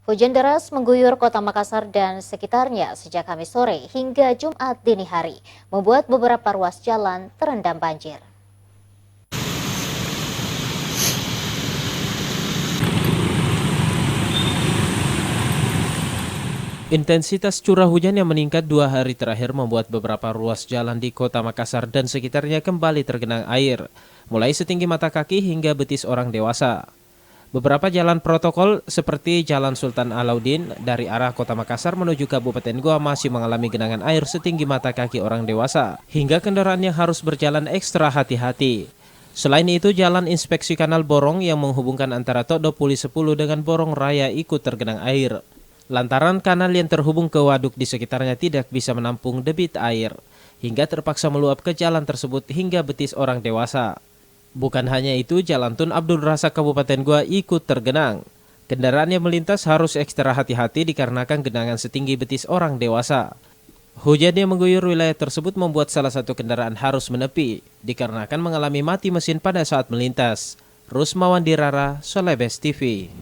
Hujan deras mengguyur kota Makassar dan sekitarnya sejak Kamis sore hingga Jumat dini hari, membuat beberapa ruas jalan terendam banjir. Intensitas curah hujan yang meningkat 2 hari terakhir membuat beberapa ruas jalan di kota Makassar dan sekitarnya kembali tergenang air, mulai setinggi mata kaki hingga betis orang dewasa. Beberapa jalan protokol seperti Jalan Sultan Alauddin dari arah kota Makassar menuju Kabupaten Goa masih mengalami genangan air setinggi mata kaki orang dewasa, hingga kendaraannya harus berjalan ekstra hati-hati. Selain itu, jalan inspeksi Kanal Borong yang menghubungkan antara Tokdo Puli 10 dengan Borong Raya ikut tergenang air. Lantaran kanal yang terhubung ke waduk di sekitarnya tidak bisa menampung debit air, hingga terpaksa meluap ke jalan tersebut hingga betis orang dewasa. Bukan hanya itu, Jalan Tun Abdul Razak Kabupaten Goa ikut tergenang. Kendaraan yang melintas harus ekstra hati-hati dikarenakan genangan setinggi betis orang dewasa. Hujan yang mengguyur wilayah tersebut membuat salah satu kendaraan harus menepi, dikarenakan mengalami mati mesin pada saat melintas. Rusmawan Dirara, Solebes TV.